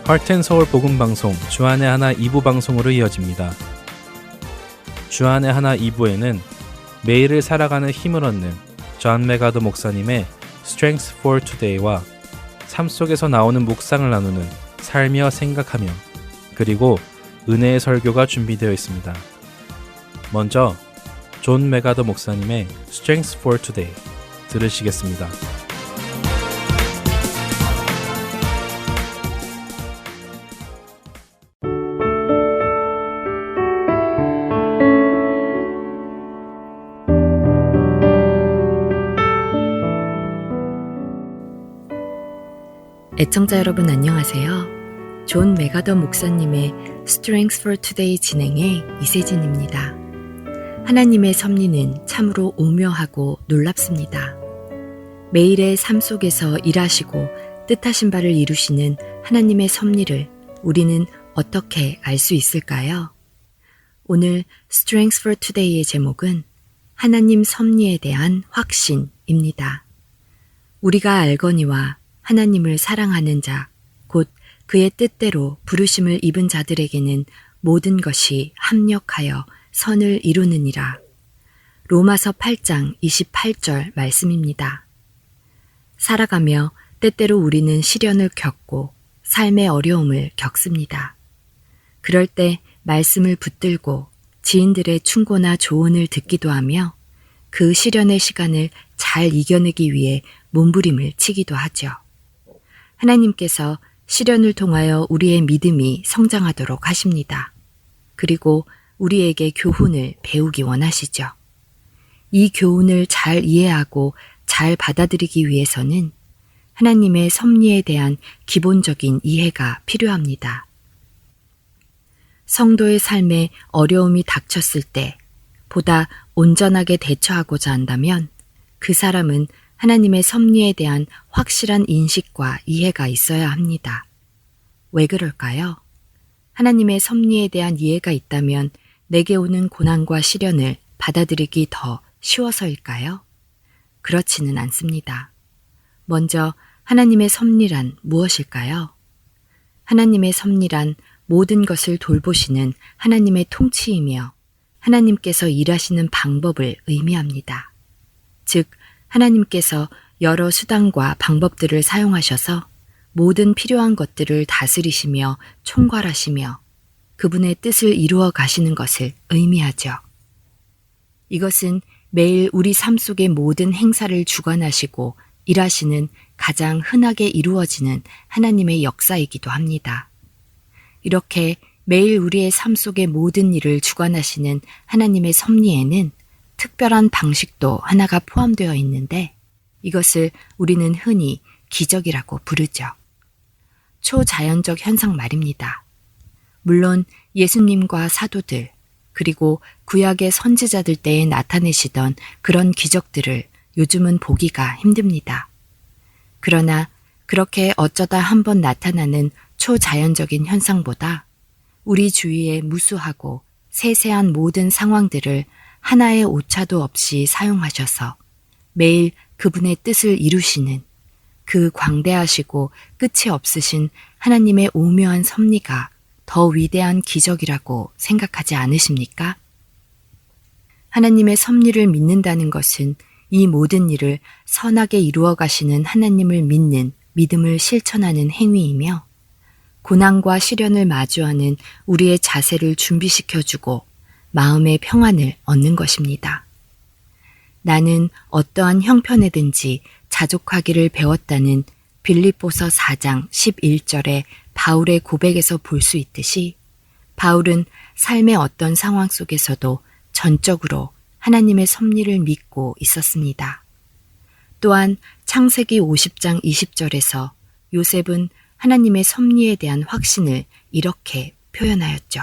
하트앤서울 복음방송 주안의 하나 2부 방송으로 이어집니다. 주안의 하나 2부에는 매일을 살아가는 힘을 얻는 존 메가더 목사님의 Strength for Today와 삶 속에서 나오는 묵상을 나누는 살며 생각하며 그리고 은혜의 설교가 준비되어 있습니다. 먼저 존 메가더 목사님의 Strength for Today 들으시겠습니다. 애청자 여러분 안녕하세요. 존 메가더 목사님의 Strength for Today 진행의 이세진입니다. 하나님의 섭리는 참으로 오묘하고 놀랍습니다. 매일의 삶 속에서 일하시고 뜻하신 바를 이루시는 하나님의 섭리를 우리는 어떻게 알 수 있을까요? 오늘 Strength for Today의 제목은 하나님 섭리에 대한 확신입니다. 우리가 알거니와 하나님을 사랑하는 자, 곧 그의 뜻대로 부르심을 입은 자들에게는 모든 것이 합력하여 선을 이루느니라. 로마서 8장 28절 말씀입니다. 살아가며 때때로 우리는 시련을 겪고 삶의 어려움을 겪습니다. 그럴 때 말씀을 붙들고 지인들의 충고나 조언을 듣기도 하며 그 시련의 시간을 잘 이겨내기 위해 몸부림을 치기도 하죠. 하나님께서 시련을 통하여 우리의 믿음이 성장하도록 하십니다. 그리고 우리에게 교훈을 배우기 원하시죠. 이 교훈을 잘 이해하고 잘 받아들이기 위해서는 하나님의 섭리에 대한 기본적인 이해가 필요합니다. 성도의 삶에 어려움이 닥쳤을 때 보다 온전하게 대처하고자 한다면 그 사람은 하나님의 섭리에 대한 확실한 인식과 이해가 있어야 합니다. 왜 그럴까요? 하나님의 섭리에 대한 이해가 있다면 내게 오는 고난과 시련을 받아들이기 더 쉬워서일까요? 그렇지는 않습니다. 먼저 하나님의 섭리란 무엇일까요? 하나님의 섭리란 모든 것을 돌보시는 하나님의 통치이며 하나님께서 일하시는 방법을 의미합니다. 즉, 하나님께서 여러 수단과 방법들을 사용하셔서 모든 필요한 것들을 다스리시며 총괄하시며 그분의 뜻을 이루어 가시는 것을 의미하죠. 이것은 매일 우리 삶 속의 모든 행사를 주관하시고 일하시는 가장 흔하게 이루어지는 하나님의 역사이기도 합니다. 이렇게 매일 우리의 삶 속의 모든 일을 주관하시는 하나님의 섭리에는 특별한 방식도 하나가 포함되어 있는데 이것을 우리는 흔히 기적이라고 부르죠. 초자연적 현상 말입니다. 물론 예수님과 사도들 그리고 구약의 선지자들 때에 나타내시던 그런 기적들을 요즘은 보기가 힘듭니다. 그러나 그렇게 어쩌다 한번 나타나는 초자연적인 현상보다 우리 주위의 무수하고 세세한 모든 상황들을 하나의 오차도 없이 사용하셔서 매일 그분의 뜻을 이루시는 그 광대하시고 끝이 없으신 하나님의 오묘한 섭리가 더 위대한 기적이라고 생각하지 않으십니까? 하나님의 섭리를 믿는다는 것은 이 모든 일을 선하게 이루어 가시는 하나님을 믿는 믿음을 실천하는 행위이며 고난과 시련을 마주하는 우리의 자세를 준비시켜주고 마음의 평안을 얻는 것입니다. 나는 어떠한 형편에든지 자족하기를 배웠다는 빌립보서 4장 11절의 바울의 고백에서 볼 수 있듯이 바울은 삶의 어떤 상황 속에서도 전적으로 하나님의 섭리를 믿고 있었습니다. 또한 창세기 50장 20절에서 요셉은 하나님의 섭리에 대한 확신을 이렇게 표현하였죠.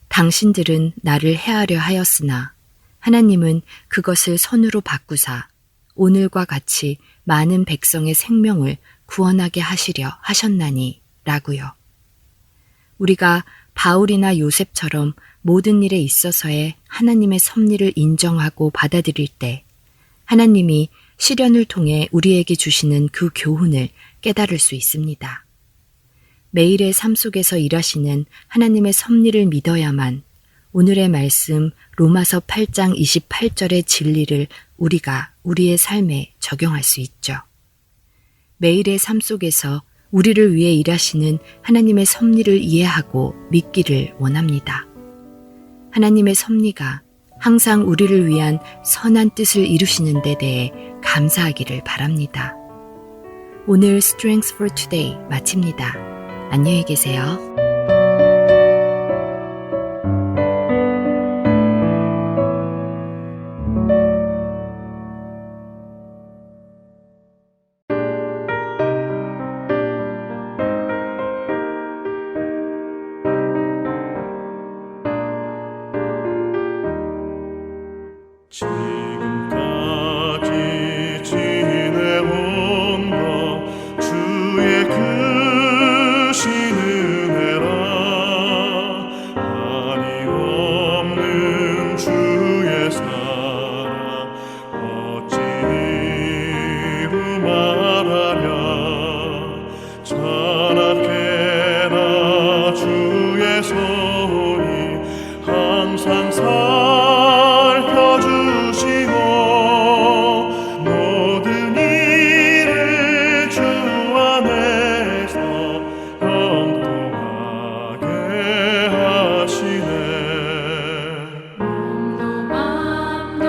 당신들은 나를 해하려 하였으나 하나님은 그것을 선으로 바꾸사 오늘과 같이 많은 백성의 생명을 구원하게 하시려 하셨나니 라고요. 우리가 바울이나 요셉처럼 모든 일에 있어서의 하나님의 섭리를 인정하고 받아들일 때 하나님이 시련을 통해 우리에게 주시는 그 교훈을 깨달을 수 있습니다. 매일의 삶 속에서 일하시는 하나님의 섭리를 믿어야만 오늘의 말씀 로마서 8장 28절의 진리를 우리가 우리의 삶에 적용할 수 있죠. 매일의 삶 속에서 우리를 위해 일하시는 하나님의 섭리를 이해하고 믿기를 원합니다. 하나님의 섭리가 항상 우리를 위한 선한 뜻을 이루시는 데 대해 감사하기를 바랍니다. 오늘 Strength for Today 마칩니다. 안녕히 계세요. 지금까지 지내온 것 주의 크신 은혜라. 한이 없는 주의 사랑 어찌 이루 말하랴. 찬악해라 주의 손이 항상 살펴주시고 모든 일을 주 안에서 형통하게 하시네. 맘도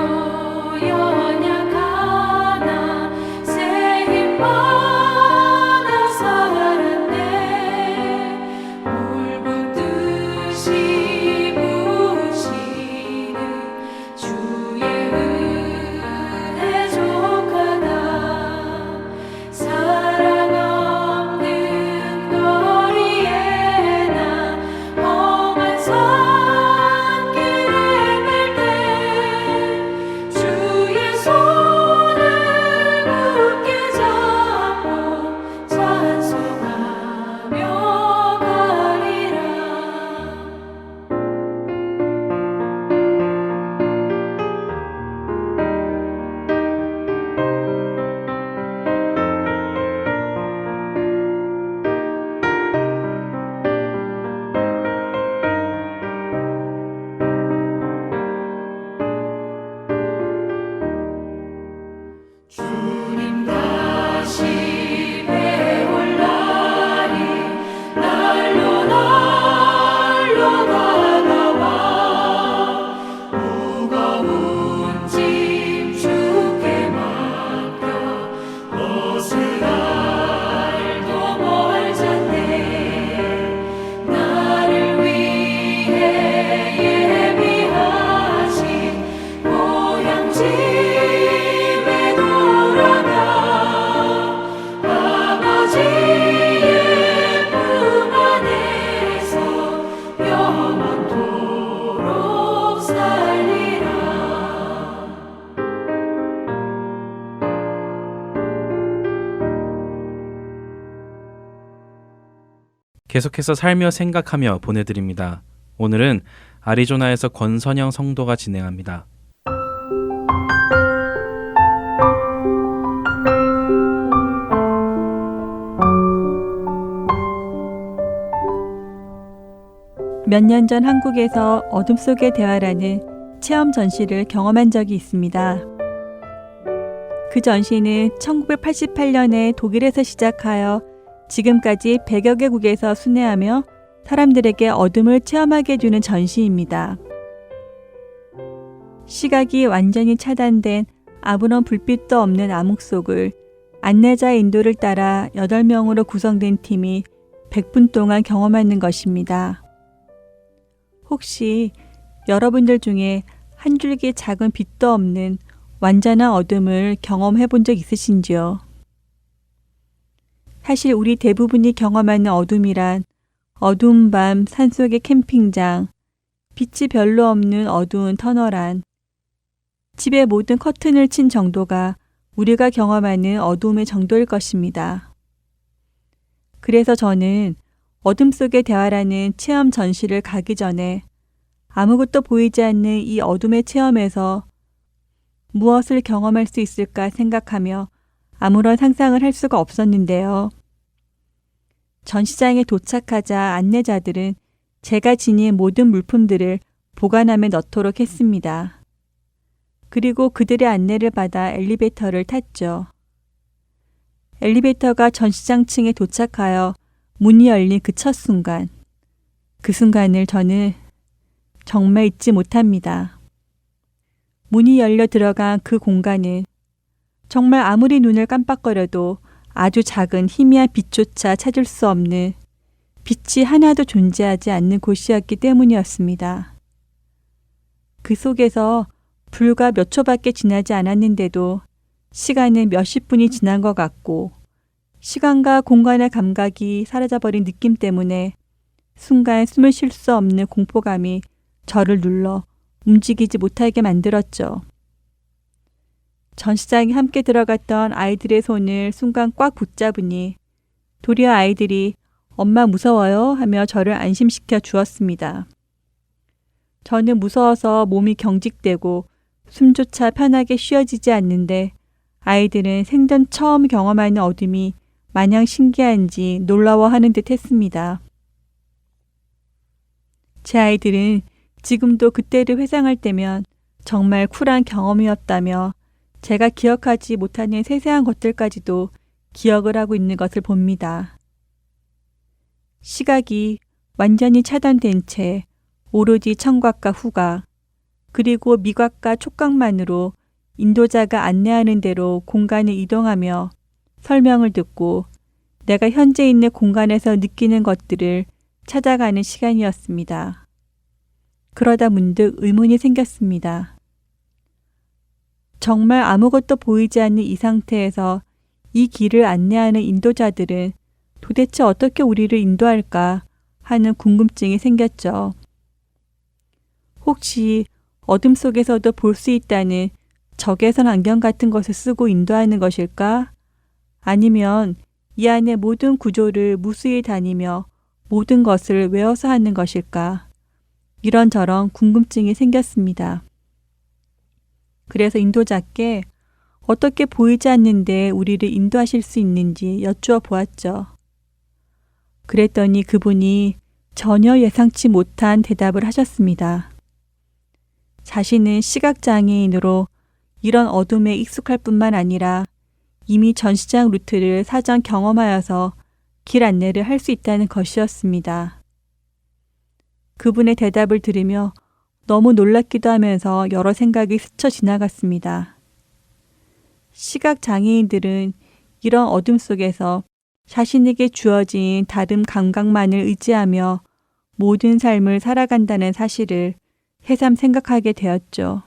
연약하나 새 힘 받아 살았네. 물붓듯이 부으시는 주의 은혜 족하다. 사랑 없는 거리에 나 험한 산길을 갈 때 주의 손을 굳게 잡고 찬송하며 가리라. 주님 다시 배울 날이 날로 날로 다가와. 무거운 짐 주께 맡겨 벗을 날도 멀잖네. 나를 위해 예비하신 고향 집에 돌아가 아버지의 품 안에서 영원토록 살리라. 계속해서 살며 생각하며 보내드립니다. 오늘은 아리조나에서 권선영 성도가 진행합니다. 몇 년 전 한국에서 어둠 속의 대화라는 체험 전시를 경험한 적이 있습니다. 그 전시는 1988년에 독일에서 시작하여 지금까지 100여 개국에서 순회하며 사람들에게 어둠을 체험하게 해주는 전시입니다. 시각이 완전히 차단된 아무런 불빛도 없는 암흑 속을 안내자의 인도를 따라 8명으로 구성된 팀이 100분 동안 경험하는 것입니다. 혹시 여러분들 중에 한 줄기 작은 빛도 없는 완전한 어둠을 경험해 본 적 있으신지요? 사실 우리 대부분이 경험하는 어둠이란 어두운 밤 산속의 캠핑장, 빛이 별로 없는 어두운 터널 안, 집의 모든 커튼을 친 정도가 우리가 경험하는 어두움의 정도일 것입니다. 그래서 저는 어둠 속의 대화라는 체험 전시를 가기 전에 아무것도 보이지 않는 이 어둠의 체험에서 무엇을 경험할 수 있을까 생각하며 아무런 상상을 할 수가 없었는데요. 전시장에 도착하자 안내자들은 제가 지닌 모든 물품들을 보관함에 넣도록 했습니다. 그리고 그들의 안내를 받아 엘리베이터를 탔죠. 엘리베이터가 전시장층에 도착하여 문이 열린 그 첫 순간, 그 순간을 저는 정말 잊지 못합니다. 문이 열려 들어간 그 공간은 정말 아무리 눈을 깜빡거려도 아주 작은 희미한 빛조차 찾을 수 없는, 빛이 하나도 존재하지 않는 곳이었기 때문이었습니다. 그 속에서 불과 몇 초밖에 지나지 않았는데도 시간은 몇십 분이 지난 것 같고, 시간과 공간의 감각이 사라져버린 느낌 때문에 순간 숨을 쉴 수 없는 공포감이 저를 눌러 움직이지 못하게 만들었죠. 전시장에 함께 들어갔던 아이들의 손을 순간 꽉 붙잡으니 도리어 아이들이 엄마 무서워요 하며 저를 안심시켜 주었습니다. 저는 무서워서 몸이 경직되고 숨조차 편하게 쉬어지지 않는데 아이들은 생전 처음 경험하는 어둠이 마냥 신기한지 놀라워하는 듯 했습니다. 제 아이들은 지금도 그때를 회상할 때면 정말 쿨한 경험이었다며 제가 기억하지 못하는 세세한 것들까지도 기억을 하고 있는 것을 봅니다. 시각이 완전히 차단된 채 오로지 청각과 후각, 그리고 미각과 촉각만으로 인도자가 안내하는 대로 공간을 이동하며 설명을 듣고 내가 현재 있는 공간에서 느끼는 것들을 찾아가는 시간이었습니다. 그러다 문득 의문이 생겼습니다. 정말 아무것도 보이지 않는 이 상태에서 이 길을 안내하는 인도자들은 도대체 어떻게 우리를 인도할까 하는 궁금증이 생겼죠. 혹시 어둠 속에서도 볼 수 있다는 적외선 안경 같은 것을 쓰고 인도하는 것일까? 아니면 이 안의 모든 구조를 무수히 다니며 모든 것을 외워서 하는 것일까? 이런저런 궁금증이 생겼습니다. 그래서 인도자께 어떻게 보이지 않는데 우리를 인도하실 수 있는지 여쭈어 보았죠. 그랬더니 그분이 전혀 예상치 못한 대답을 하셨습니다. 자신은 시각장애인으로 이런 어둠에 익숙할 뿐만 아니라 이미 전시장 루트를 사전 경험하여서 길 안내를 할 수 있다는 것이었습니다. 그분의 대답을 들으며 너무 놀랍기도 하면서 여러 생각이 스쳐 지나갔습니다. 시각장애인들은 이런 어둠 속에서 자신에게 주어진 다른 감각만을 의지하며 모든 삶을 살아간다는 사실을 새삼 생각하게 되었죠.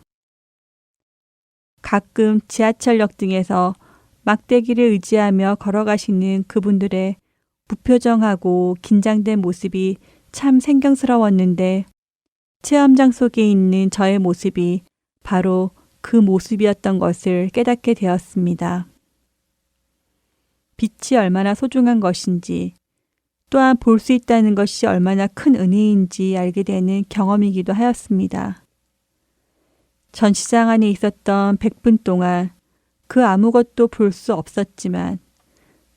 가끔 지하철역 등에서 막대기를 의지하며 걸어가시는 그분들의 무표정하고 긴장된 모습이 참 생경스러웠는데 체험장 속에 있는 저의 모습이 바로 그 모습이었던 것을 깨닫게 되었습니다. 빛이 얼마나 소중한 것인지, 또한 볼 수 있다는 것이 얼마나 큰 은혜인지 알게 되는 경험이기도 하였습니다. 전시장 안에 있었던 100분 동안 그 아무것도 볼 수 없었지만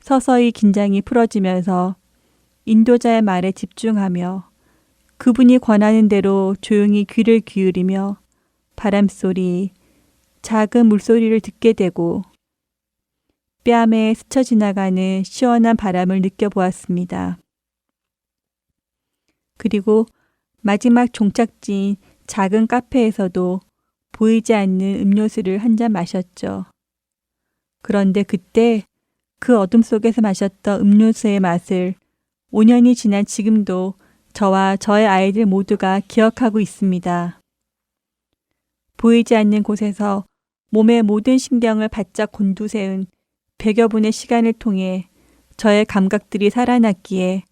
서서히 긴장이 풀어지면서 인도자의 말에 집중하며 그분이 권하는 대로 조용히 귀를 기울이며 바람소리, 작은 물소리를 듣게 되고 뺨에 스쳐 지나가는 시원한 바람을 느껴보았습니다. 그리고 마지막 종착지인 작은 카페에서도 보이지 않는 음료수를 한 잔 마셨죠. 그런데 그때 그 어둠 속에서 마셨던 음료수의 맛을 5년이 지난 지금도 저와 저의 아이들 모두가 기억하고 있습니다. 보이지 않는 곳에서 몸의 모든 신경을 바짝 곤두세운 100여 분의 시간을 통해 저의 감각들이 살아났기에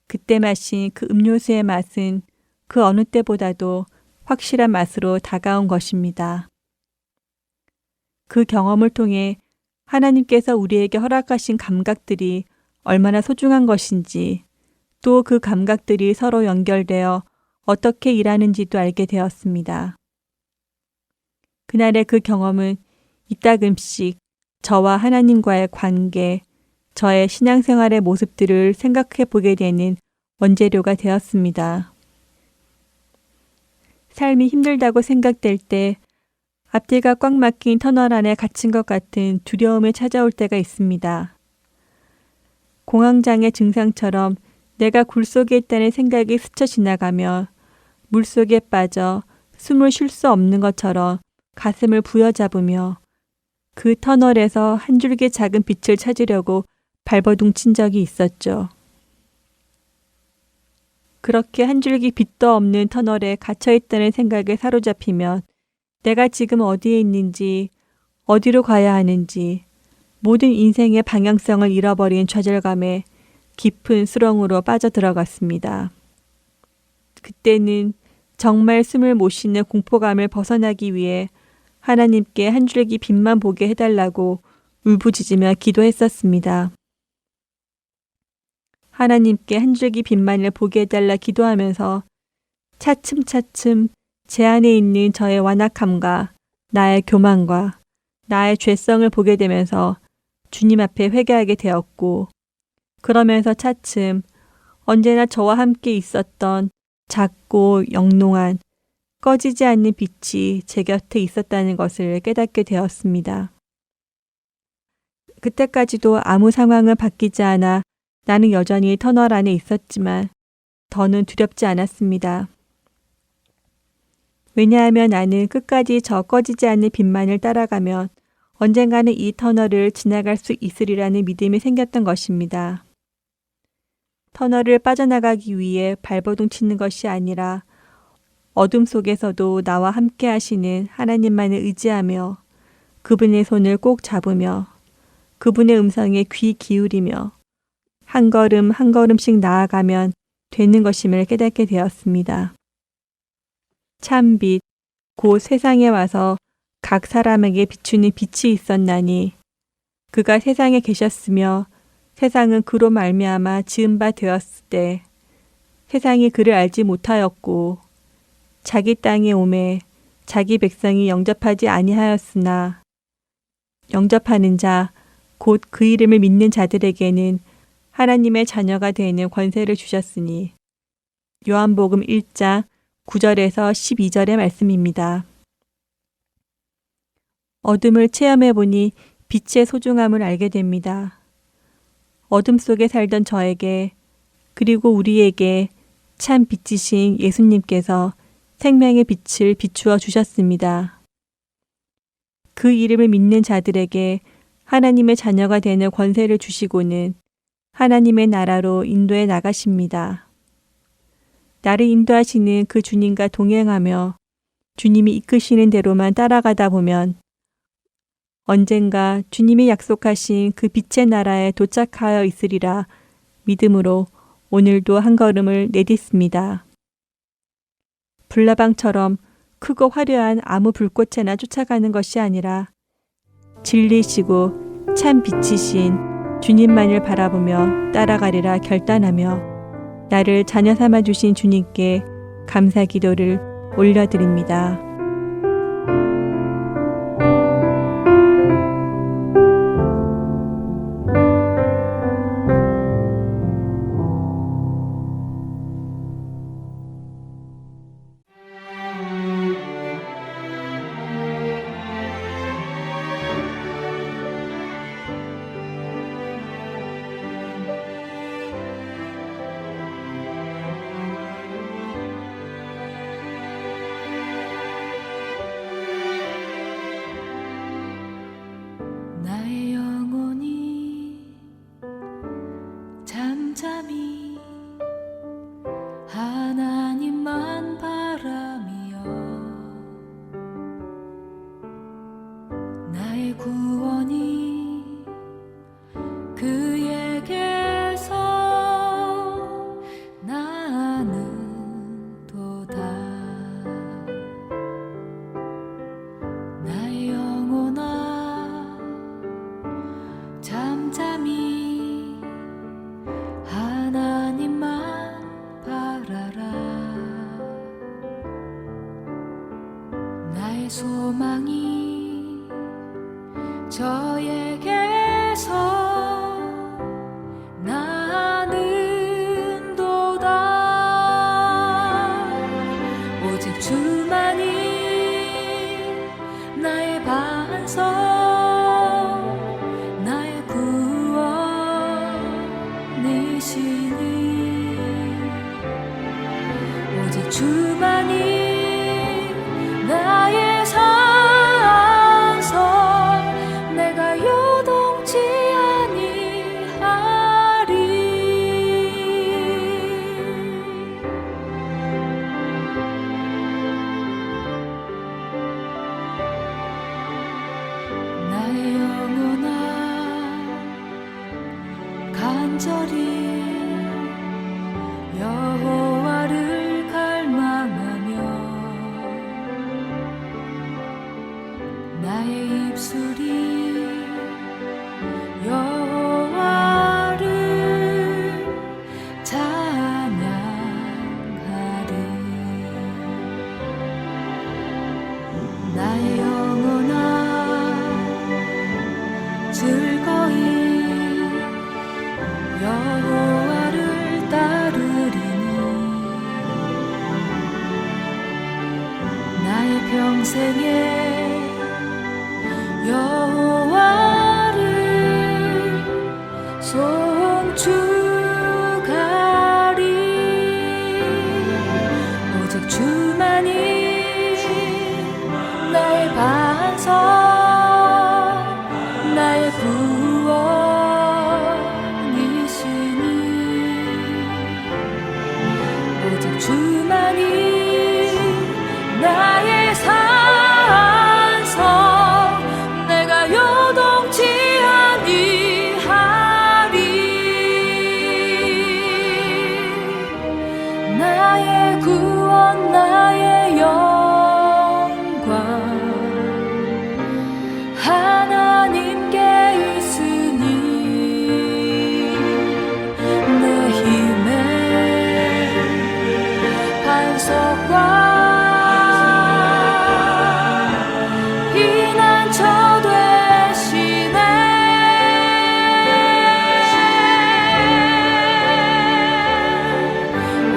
그때 마신 그 음료수의 맛은 그 어느 때보다도 확실한 맛으로 다가온 것입니다. 그 경험을 통해 하나님께서 우리에게 허락하신 감각들이 얼마나 소중한 것인지, 또 그 감각들이 서로 연결되어 어떻게 일하는지도 알게 되었습니다. 그날의 그 경험은 이따금씩 저와 하나님과의 관계, 저의 신앙생활의 모습들을 생각해 보게 되는 원재료가 되었습니다. 삶이 힘들다고 생각될 때 앞뒤가 꽉 막힌 터널 안에 갇힌 것 같은 두려움이 찾아올 때가 있습니다. 공황장애 증상처럼 내가 굴 속에 있다는 생각이 스쳐 지나가며 물속에 빠져 숨을 쉴 수 없는 것처럼 가슴을 부여잡으며 그 터널에서 한 줄기 작은 빛을 찾으려고 발버둥친 적이 있었죠. 그렇게 한 줄기 빛도 없는 터널에 갇혀있다는 생각에 사로잡히면 내가 지금 어디에 있는지, 어디로 가야 하는지, 모든 인생의 방향성을 잃어버린 좌절감에 깊은 수렁으로 빠져들어갔습니다. 그때는 정말 숨을 못 쉬는 공포감을 벗어나기 위해 하나님께 한 줄기 빛만 보게 해달라고 울부짖으며 기도했었습니다. 하나님께 한 줄기 빛만을 보게 해달라 기도하면서 차츰차츰 제 안에 있는 저의 완악함과 나의 교만과 나의 죄성을 보게 되면서 주님 앞에 회개하게 되었고, 그러면서 차츰 언제나 저와 함께 있었던 작고 영롱한 꺼지지 않는 빛이 제 곁에 있었다는 것을 깨닫게 되었습니다. 그때까지도 아무 상황은 바뀌지 않아 나는 여전히 터널 안에 있었지만 더는 두렵지 않았습니다. 왜냐하면 나는 끝까지 저 꺼지지 않는 빛만을 따라가면 언젠가는 이 터널을 지나갈 수 있으리라는 믿음이 생겼던 것입니다. 터널을 빠져나가기 위해 발버둥 치는 것이 아니라 어둠 속에서도 나와 함께 하시는 하나님만을 의지하며 그분의 손을 꼭 잡으며 그분의 음성에 귀 기울이며 한 걸음 한 걸음씩 나아가면 되는 것임을 깨닫게 되었습니다. 참빛, 곧 세상에 와서 각 사람에게 비추는 빛이 있었나니 그가 세상에 계셨으며 세상은 그로 말미암아 지은 바 되었을 때 세상이 그를 알지 못하였고 자기 땅에 오매 자기 백성이 영접하지 아니하였으나 영접하는 자 곧 그 이름을 믿는 자들에게는 하나님의 자녀가 되는 권세를 주셨으니 요한복음 1장 9절에서 12절의 말씀입니다. 어둠을 체험해 보니 빛의 소중함을 알게 됩니다. 어둠 속에 살던 저에게 그리고 우리에게 참 빛이신 예수님께서 생명의 빛을 비추어 주셨습니다. 그 이름을 믿는 자들에게 하나님의 자녀가 되는 권세를 주시고는 하나님의 나라로 인도해 나가십니다. 나를 인도하시는 그 주님과 동행하며 주님이 이끄시는 대로만 따라가다 보면 언젠가 주님이 약속하신 그 빛의 나라에 도착하여 있으리라 믿음으로 오늘도 한 걸음을 내딛습니다. 불나방처럼 크고 화려한 아무 불꽃에나 쫓아가는 것이 아니라 진리시고 참 빛이신 주님만을 바라보며 따라가리라 결단하며 나를 자녀 삼아 주신 주님께 감사 기도를 올려드립니다. 나의 영혼이 잠잠히 하나님만 바라며 나의 구원이 그에게서 나는도다. 나의 영혼아 잠잠히 하나님만 바라라. 나의 소망이 저에게서 간절히 여호와를 갈망하며 나의 입술이 여호와를 찬양하리. 나의 영혼아 즐거이 여호와를 따르리니 나의 평생에 여호와를 송축하리. 오직 주만이 나의 반석 나의 구원이시니 오직 주만이 나의 산성 내가 요동치 아니하리. 나의 구원 나의 영광 하나님께 있으니 내 힘의 반석과 피난처 되시네.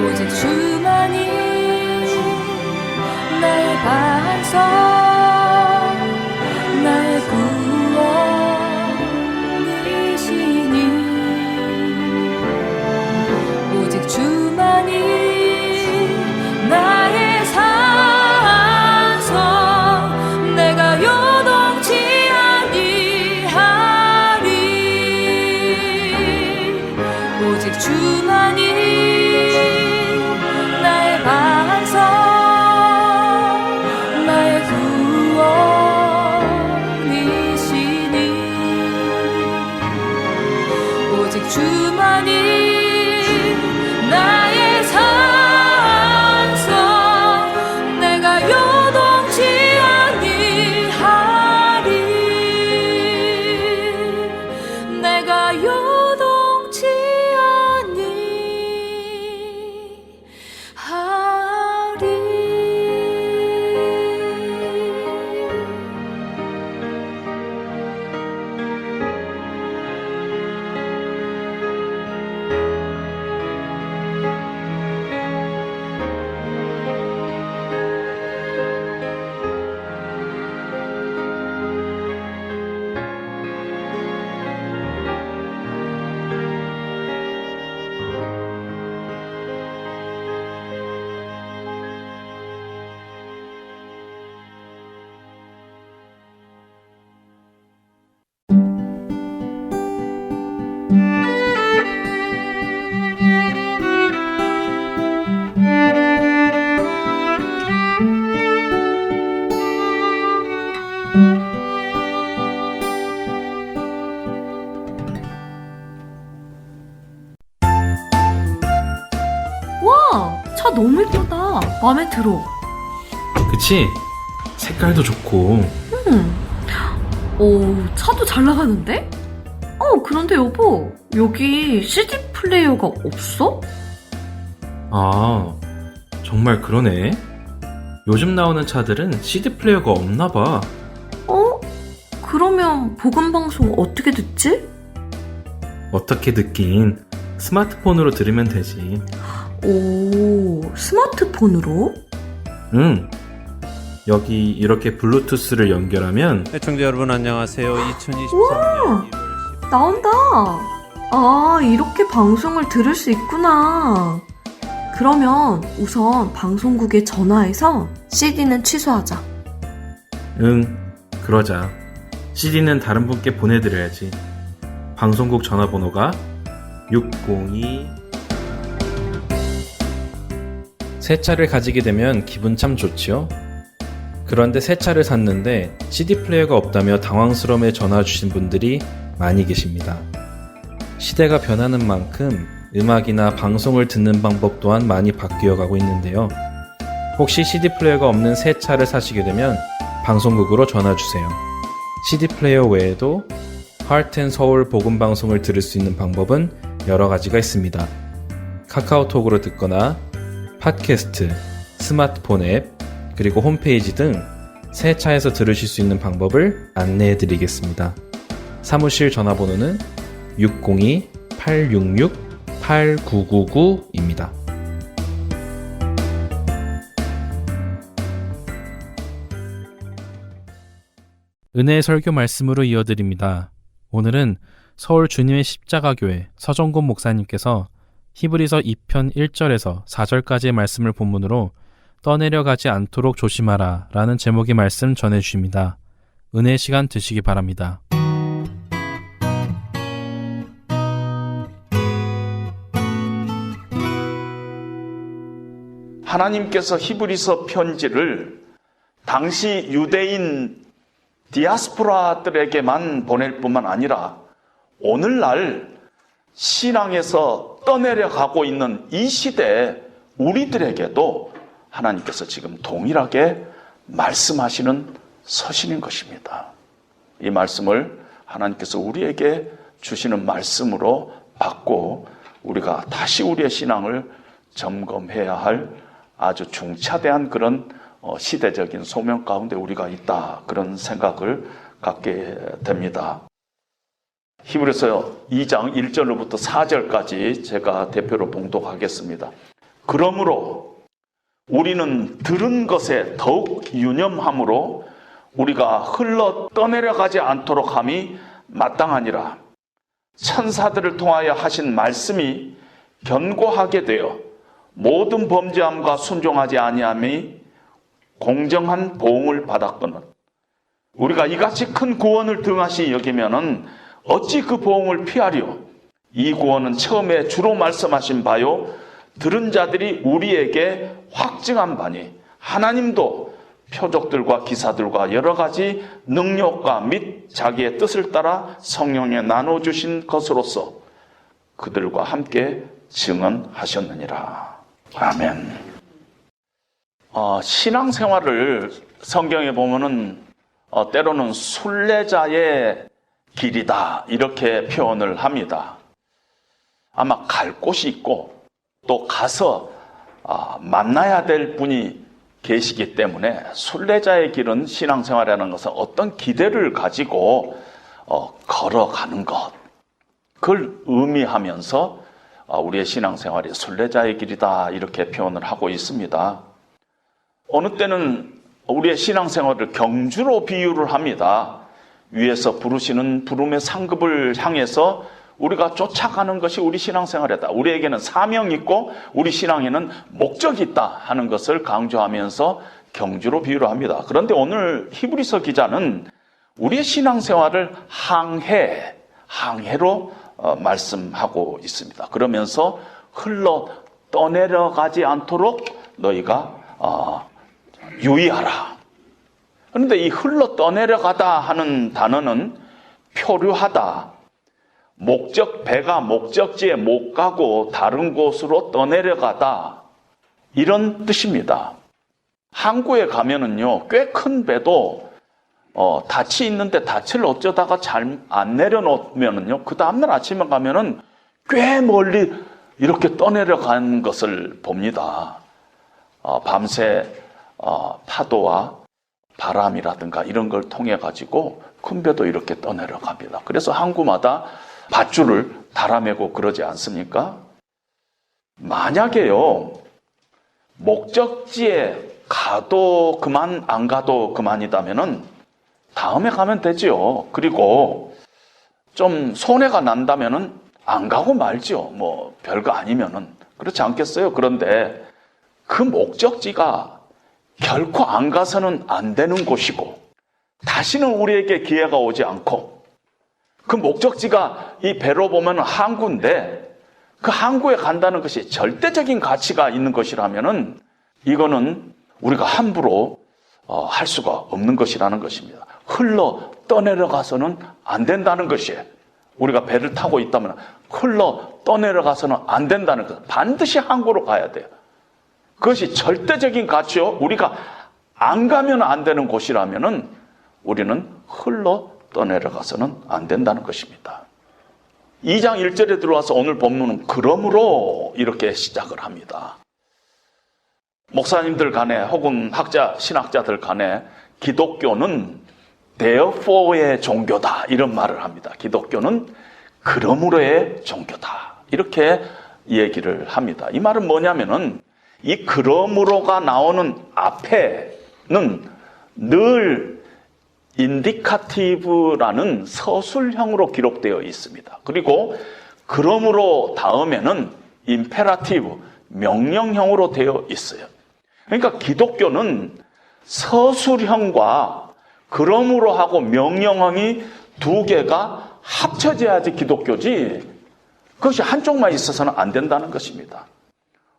오직 주만이 나의 반석 나의 구원이시니 오직 주만이 나의 산성 내가 요동치 아니하리. 오직 주만이 나의 반석 나의 구원이시니 오직 주만이 나의 산성 내가 요동치 아니하리. 내가 요동치 와, 차 너무 예쁘다. 마음에 들어. 그치? 색깔도 좋고. 오, 차도 잘 나가는데? 그런데 여보, 여기 CD 플레이어가 없어? 아, 정말 그러네. 요즘 나오는 차들은 CD 플레이어가 없나 봐. 그러면 복음방송 어떻게 듣지? 어떻게 듣긴 스마트폰으로 들으면 되지. 오, 스마트폰으로? 응. 여기 이렇게 블루투스를 연결하면 애청자 여러분 안녕하세요. 2023년 1월 10일 나온다. 아, 이렇게 방송을 들을 수 있구나. 그러면 우선 방송국에 전화해서 CD는 취소하자. 응, 그러자. CD는 다른 분께 보내드려야지. 방송국 전화번호가 602. 새 차를 가지게 되면 기분 참 좋지요? 그런데 새 차를 샀는데 CD 플레이어가 없다며 당황스러움에 전화 주신 분들이 많이 계십니다. 시대가 변하는 만큼 음악이나 방송을 듣는 방법 또한 많이 바뀌어 가고 있는데요. 혹시 CD 플레이어가 없는 새 차를 사시게 되면 방송국으로 전화 주세요. CD 플레이어 외에도 하트앤서울 복음 방송을 들을 수 있는 방법은 여러 가지가 있습니다. 카카오톡으로 듣거나 팟캐스트, 스마트폰 앱, 그리고 홈페이지 등 새 차에서 들으실 수 있는 방법을 안내해 드리겠습니다. 사무실 전화번호는 602-866-8999입니다. 은혜의 설교 말씀으로 이어드립니다. 오늘은 서울 주님의 십자가교회 서정곤 목사님께서 히브리서 2편 1절에서 4절까지의 말씀을 본문으로 떠내려가지 않도록 조심하라 라는 제목의 말씀 전해주십니다. 은혜의 시간 되시기 바랍니다. 하나님께서 히브리서 편지를 당시 유대인 디아스포라들에게만 보낼 뿐만 아니라 오늘날 신앙에서 떠내려가고 있는 이 시대에 우리들에게도 하나님께서 지금 동일하게 말씀하시는 서신인 것입니다. 이 말씀을 하나님께서 우리에게 주시는 말씀으로 받고 우리가 다시 우리의 신앙을 점검해야 할 아주 중차대한 그런 시대적인 소명 가운데 우리가 있다, 그런 생각을 갖게 됩니다. 히브리서 2장 1절로부터 4절까지 제가 대표로 봉독하겠습니다. 그러므로 우리는 들은 것에 더욱 유념함으로 우리가 흘러 떠내려가지 않도록 함이 마땅하니라. 천사들을 통하여 하신 말씀이 견고하게 되어 모든 범죄함과 순종하지 아니함이 공정한 보응을 받았거늘 우리가 이같이 큰 구원을 등하시 여기면은 어찌 그 보응을 피하리요? 이 구원은 처음에 주로 말씀하신 바요 들은 자들이 우리에게 확증한 바니 하나님도 표적들과 기사들과 여러 가지 능력과 및 자기의 뜻을 따라 성령에 나눠주신 것으로서 그들과 함께 증언하셨느니라. 아멘. 신앙생활을 성경에 보면은 때로는 순례자의 길이다 이렇게 표현을 합니다. 아마 갈 곳이 있고 또 가서 만나야 될 분이 계시기 때문에 순례자의 길은 신앙생활이라는 것은 어떤 기대를 가지고 걸어가는 것, 그걸 의미하면서 우리의 신앙생활이 순례자의 길이다 이렇게 표현을 하고 있습니다. 어느 때는 우리의 신앙생활을 경주로 비유를 합니다. 위에서 부르시는 부름의 상급을 향해서 우리가 쫓아가는 것이 우리 신앙생활이다. 우리에게는 사명이 있고 우리 신앙에는 목적이 있다 하는 것을 강조하면서 경주로 비유를 합니다. 그런데 오늘 히브리서 기자는 우리의 신앙생활을 항해로 말씀하고 있습니다. 그러면서 흘러 떠내려가지 않도록 너희가 유의하라. 그런데 이 흘러 떠내려가다 하는 단어는 표류하다, 배가 목적지에 못 가고 다른 곳으로 떠내려가다, 이런 뜻입니다. 항구에 가면은요, 꽤 큰 배도 닻이 있는데 닻을 어쩌다가 잘 안 내려놓으면은요, 그 다음날 아침에 가면은 꽤 멀리 이렇게 떠내려가는 것을 봅니다. 밤새 파도와 바람이라든가 이런 걸 통해 가지고 큰 배도 이렇게 떠내려갑니다. 그래서 항구마다 밧줄을 달아매고 그러지 않습니까? 만약에요, 목적지에 가도 그만 안 가도 그만이다면은 다음에 가면 되지요. 그리고 좀 손해가 난다면은 안 가고 말지요. 뭐 별거 아니면은. 그렇지 않겠어요? 그런데 그 목적지가 결코 안 가서는 안 되는 곳이고 다시는 우리에게 기회가 오지 않고 그 목적지가 이 배로 보면 항구인데 그 항구에 간다는 것이 절대적인 가치가 있는 것이라면은 이거는 우리가 함부로 할 수가 없는 것이라는 것입니다. 흘러 떠내려가서는 안 된다는 것이에요. 우리가 배를 타고 있다면 흘러 떠내려가서는 안 된다는 것. 반드시 항구로 가야 돼요. 그것이 절대적인 가치요. 우리가 안 가면 안 되는 곳이라면은 우리는 흘러 떠내려가서는 안 된다는 것입니다. 2장 1절에 들어와서 오늘 본문은 그러므로 이렇게 시작을 합니다. 목사님들 간에 혹은 신학자들 간에 기독교는 therefore의 종교다 이런 말을 합니다. 기독교는 그러므로의 종교다 이렇게 얘기를 합니다. 이 말은 뭐냐면은 이 그러므로가 나오는 앞에는 늘 indicative라는 서술형으로 기록되어 있습니다. 그리고 그러므로 다음에는 imperative, 명령형으로 되어 있어요. 그러니까 기독교는 서술형과 그러므로 하고 명령형이 두 개가 합쳐져야지 기독교지 그것이 한쪽만 있어서는 안 된다는 것입니다.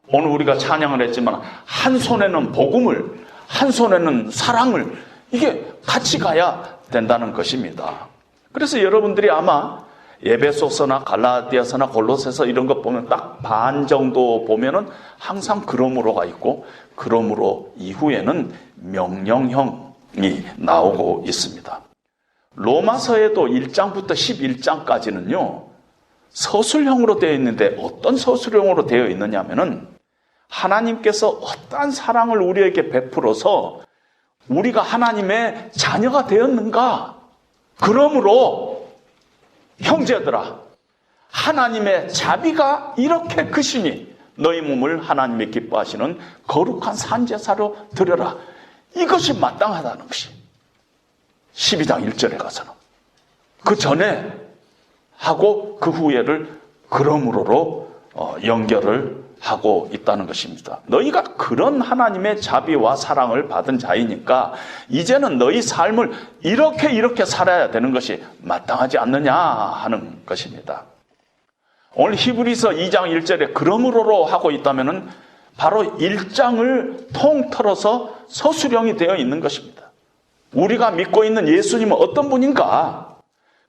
오늘 우리가 찬양을 했지만 한 손에는 복음을, 한 손에는 사랑을 이게 같이 가야 된다는 것입니다. 그래서 여러분들이 아마 에베소서나 갈라디아서나 골로새서 이런 것 보면 딱 반 정도 보면은 항상 그러므로가 있고 그러므로 이후에는 명령형이 나오고 있습니다. 로마서에도 1장부터 11장까지는요 서술형으로 되어 있는데 어떤 서술형으로 되어 있느냐 하면은 하나님께서 어떠한 사랑을 우리에게 베풀어서 우리가 하나님의 자녀가 되었는가? 그러므로 형제들아 하나님의 자비가 이렇게 크시니 너희 몸을 하나님의 기뻐하시는 거룩한 산제사로 드려라. 이것이 마땅하다는 것이 12장 1절에 가서는 그 전에 하고 그 후에를 그러므로로 연결을 하고 있다는 것입니다. 너희가 그런 하나님의 자비와 사랑을 받은 자이니까 이제는 너희 삶을 이렇게 살아야 되는 것이 마땅하지 않느냐 하는 것입니다. 오늘 히브리서 2장 1절에 그러므로로 하고 있다면은 바로 1장을 통틀어서 서술형이 되어 있는 것입니다. 우리가 믿고 있는 예수님은 어떤 분인가?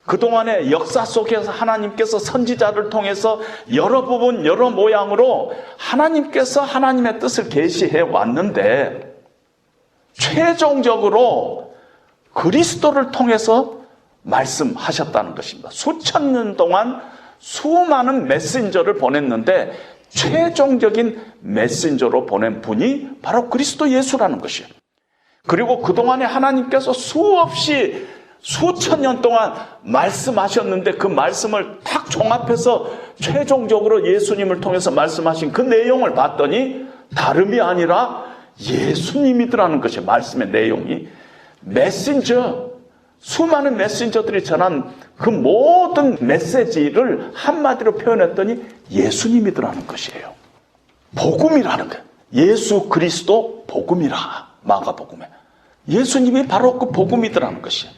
그동안의 역사 속에서 하나님께서 선지자를 통해서 여러 부분 여러 모양으로 하나님께서 하나님의 뜻을 계시해 왔는데 최종적으로 그리스도를 통해서 말씀하셨다는 것입니다. 수천 년 동안 수많은 메신저를 보냈는데 최종적인 메신저로 보낸 분이 바로 그리스도 예수라는 것이에요. 그리고 그동안에 하나님께서 수없이 수천 년 동안 말씀하셨는데 그 말씀을 탁 종합해서 최종적으로 예수님을 통해서 말씀하신 그 내용을 봤더니 다름이 아니라 예수님이더라는 것이 말씀의 내용이 메신저 수많은 메신저들이 전한 그 모든 메시지를 한마디로 표현했더니 예수님이더라는 것이에요. 복음이라는 거예요. 예수 그리스도 복음이라 마가복음에 예수님이 바로 그 복음이더라는 것이에요.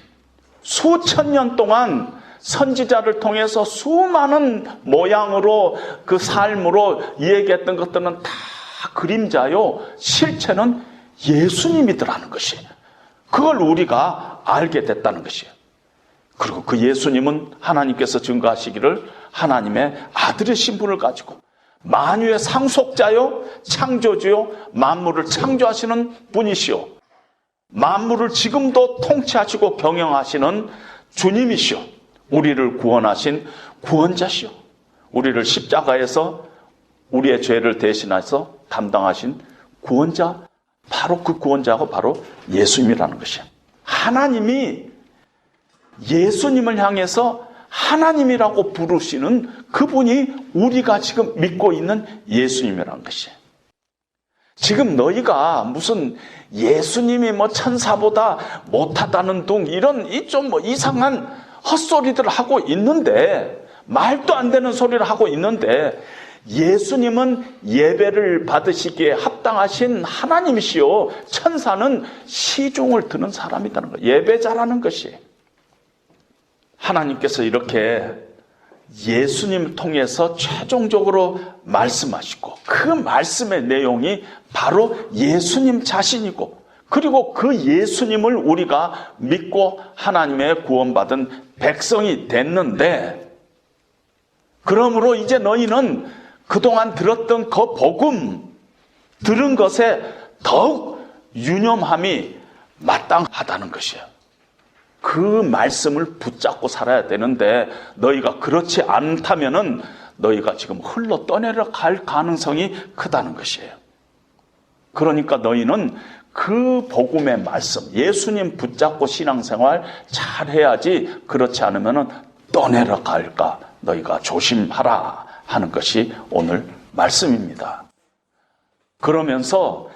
수천 년 동안 선지자를 통해서 수많은 모양으로 그 삶으로 이야기했던 것들은 다 그림자요. 실체는 예수님이더라는 것이에요. 그걸 우리가 알게 됐다는 것이에요. 그리고 그 예수님은 하나님께서 증거하시기를 하나님의 아들의 신분을 가지고 만유의 상속자요, 창조주요, 만물을 창조하시는 분이시오. 만물을 지금도 통치하시고 경영하시는 주님이시오. 우리를 구원하신 구원자시오. 우리를 십자가에서 우리의 죄를 대신해서 담당하신 구원자, 바로 그 구원자가 바로 예수님이라는 것이에요. 하나님이 예수님을 향해서 하나님이라고 부르시는 그분이 우리가 지금 믿고 있는 예수님이라는 것이에요. 지금 너희가 무슨 예수님이 뭐 천사보다 못하다는 둥 이런 좀 뭐 이상한 헛소리들을 하고 있는데 말도 안 되는 소리를 하고 있는데 예수님은 예배를 받으시기에 합당하신 하나님이시요 천사는 시중을 드는 사람이라는 거예요. 예배자라는 것이 하나님께서 이렇게 예수님을 통해서 최종적으로 말씀하시고 그 말씀의 내용이 바로 예수님 자신이고 그리고 그 예수님을 우리가 믿고 하나님의 구원받은 백성이 됐는데 그러므로 이제 너희는 그동안 들었던 그 복음, 들은 것에 더욱 유념함이 마땅하다는 것이에요. 그 말씀을 붙잡고 살아야 되는데 너희가 그렇지 않다면은 너희가 지금 흘러 떠내려갈 가능성이 크다는 것이에요. 그러니까 너희는 그 복음의 말씀, 예수님 붙잡고 신앙생활 잘 해야지, 그렇지 않으면은 떠내려갈까 너희가 조심하라 하는 것이 오늘 말씀입니다. 그러면서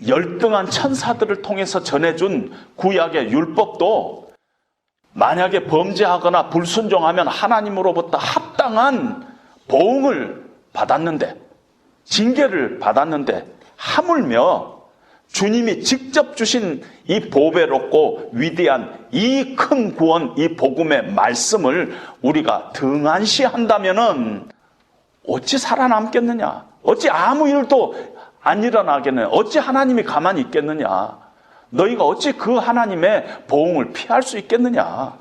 열등한 천사들을 통해서 전해준 구약의 율법도 만약에 범죄하거나 불순종하면 하나님으로부터 합당한 보응을 받았는데, 징계를 받았는데, 하물며 주님이 직접 주신 이 보배롭고 위대한 이 큰 구원, 이 복음의 말씀을 우리가 등한시한다면은 어찌 살아남겠느냐? 어찌 아무 일도 안 일어나겠느냐? 어찌 하나님이 가만히 있겠느냐? 너희가 어찌 그 하나님의 보응을 피할 수 있겠느냐?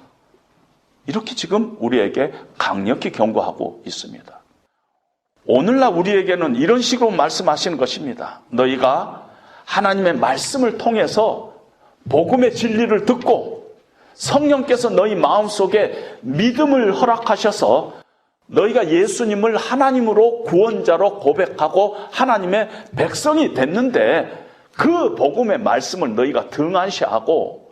이렇게 지금 우리에게 강력히 경고하고 있습니다. 오늘날 우리에게는 이런 식으로 말씀하시는 것입니다. 너희가 하나님의 말씀을 통해서 복음의 진리를 듣고 성령께서 너희 마음속에 믿음을 허락하셔서 너희가 예수님을 하나님으로 구원자로 고백하고 하나님의 백성이 됐는데, 그 복음의 말씀을 너희가 등한시하고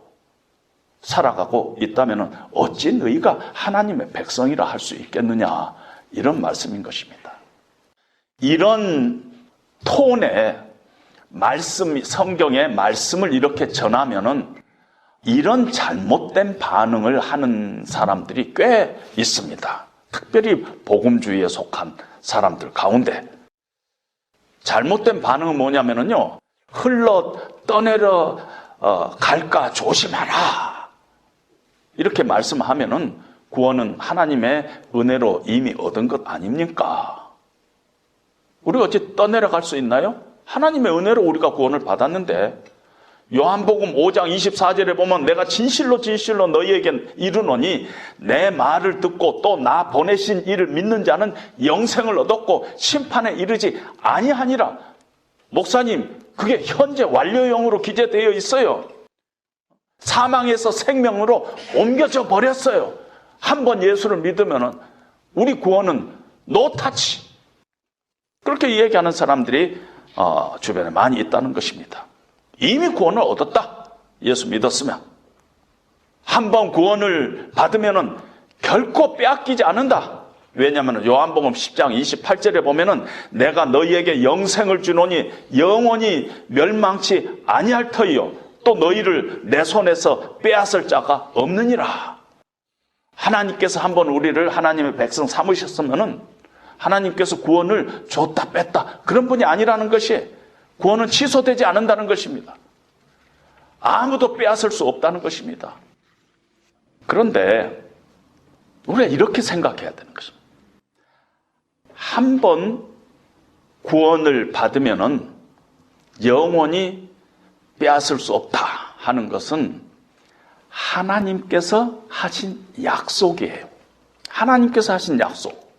살아가고 있다면 어찌 너희가 하나님의 백성이라 할 수 있겠느냐, 이런 말씀인 것입니다. 이런 톤의 말씀, 성경의 말씀을 이렇게 전하면은 이런 잘못된 반응을 하는 사람들이 꽤 있습니다. 특별히 복음주의에 속한 사람들 가운데. 잘못된 반응은 뭐냐면요, 흘러 떠내려 갈까 조심하라, 이렇게 말씀하면은 구원은 하나님의 은혜로 이미 얻은 것 아닙니까? 우리가 어찌 떠내려갈 수 있나요? 하나님의 은혜로 우리가 구원을 받았는데, 요한복음 5장 24절에 보면 내가 진실로 진실로 너희에게 이르노니 내 말을 듣고 또 나 보내신 이를 믿는 자는 영생을 얻었고 심판에 이르지 아니하니라. 목사님, 그게 현재 완료형으로 기재되어 있어요. 사망에서 생명으로 옮겨져 버렸어요. 한번 예수를 믿으면은 우리 구원은 노타치. 그렇게 얘기하는 사람들이 주변에 많이 있다는 것입니다. 이미 구원을 얻었다. 예수 믿었으면. 한번 구원을 받으면은 결코 빼앗기지 않는다. 왜냐하면 요한복음 10장 28절에 보면은 내가 너희에게 영생을 주노니 영원히 멸망치 아니할 터이요 또 너희를 내 손에서 빼앗을 자가 없느니라. 하나님께서 한번 우리를 하나님의 백성 삼으셨으면은 하나님께서 구원을 줬다 뺐다 그런 분이 아니라는 것이, 구원은 취소되지 않는다는 것입니다. 아무도 빼앗을 수 없다는 것입니다. 그런데 우리가 이렇게 생각해야 되는 것입니다. 한 번 구원을 받으면은 영원히 빼앗을 수 없다 하는 것은 하나님께서 하신 약속이에요. 하나님께서 하신 약속.